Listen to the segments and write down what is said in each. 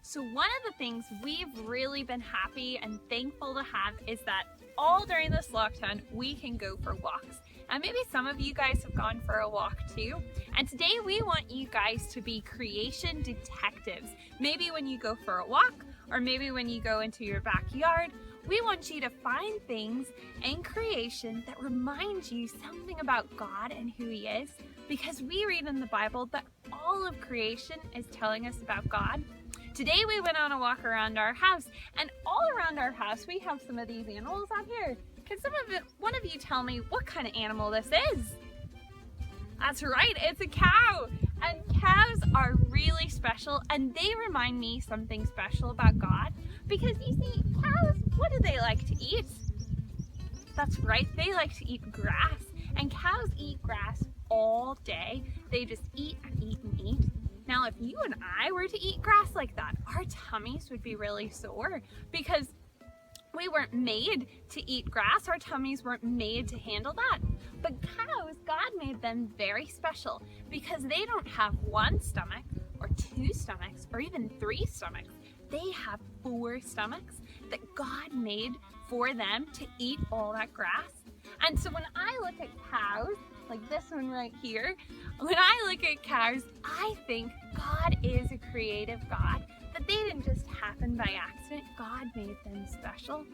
So one of the things we've really been happy and thankful to have is that all during this lockdown, we can go for walks. And maybe some of you guys have gone for a walk too. And today we want you guys to be creation detectives. Maybe when you go for a walk, or maybe when you go into your backyard, we want you to find things in creation that remind you something about God and who He is, because we read in the Bible that all of creation is telling us about God. Today we went on a walk around our house, and all around our house we have some of these animals out here. Can one of you tell me what kind of animal this is? That's right, it's a cow. And cows are really special, and they remind me something special about God, because you see, cows, what do they like to eat? That's right, they like to eat grass, and cows eat grass all day. They just eat and eat and eat. Now, if you and I were to eat grass like that, our tummies would be really sore, because we weren't made to eat grass. Our tummies weren't made to handle that. But cows, God made them very special because they don't have one stomach or two stomachs or even three stomachs. They have 4 stomachs that God made for them to eat all that grass. And so when I look at cows, like this one right here, when I look at cows, I think God is a creative God, that they didn't just happen by accident. God made them special.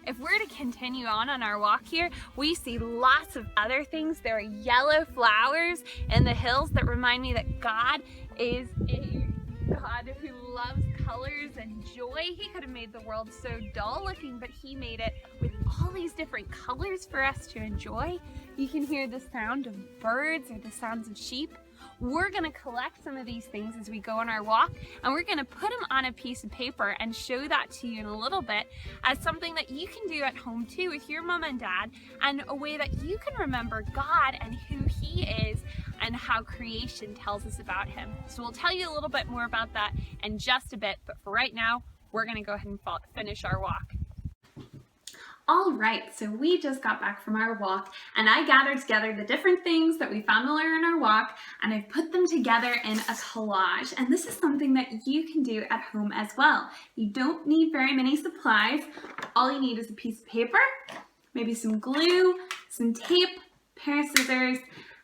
If we're to continue on our walk here, we see lots of other things. There are yellow flowers in the hills that remind me that God is a God who loves colors and joy. He could have made the world so dull looking, but He made it with all these different colors for us to enjoy. You can hear the sound of birds or the sounds of sheep. We're going to collect some of these things as we go on our walk, and we're going to put them on a piece of paper and show that to you in a little bit as something that you can do at home too with your mom and dad, and a way that you can remember God and who He is and how creation tells us about Him. So we'll tell you a little bit more about that in just a bit, but for right now, we're going to go ahead and finish our walk. All right, so we just got back from our walk, and I gathered together the different things that we found while we were on our walk, and I've put them together in a collage. And this is something that you can do at home as well. You don't need very many supplies. All you need is a piece of paper, maybe some glue, some tape, a pair of scissors,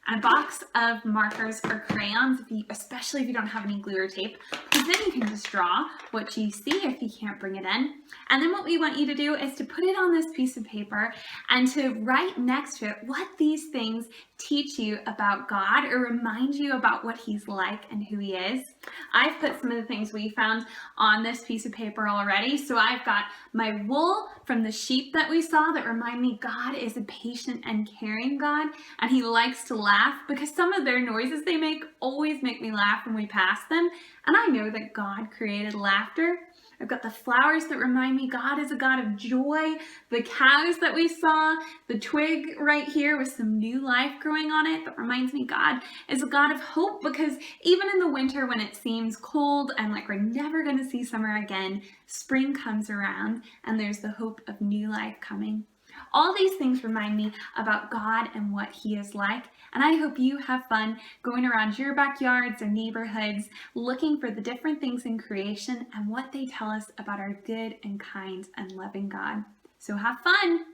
and a box of markers or crayons, especially if you don't have any glue or tape, because then you can just draw what you see if you can't bring it in. And then what we want you to do is to put it on this piece of paper and to write next to it what these things teach you about God or remind you about what He's like and who He is. I've put some of the things we found on this piece of paper already. So I've got my wool from the sheep that we saw that remind me God is a patient and caring God, and He likes to laugh, because some of their noises they make always make me laugh when we pass them, and I know that God created laughter. I've got the flowers that remind me God is a God of joy, the cows that we saw, the twig right here with some new life growing on it that reminds me God is a God of hope, because even in the winter when it seems cold and like we're never going to see summer again, spring comes around and there's the hope of new life coming. All these things remind me about God and what He is like, and I hope you have fun going around your backyards or neighborhoods looking for the different things in creation and what they tell us about our good and kind and loving God. So have fun!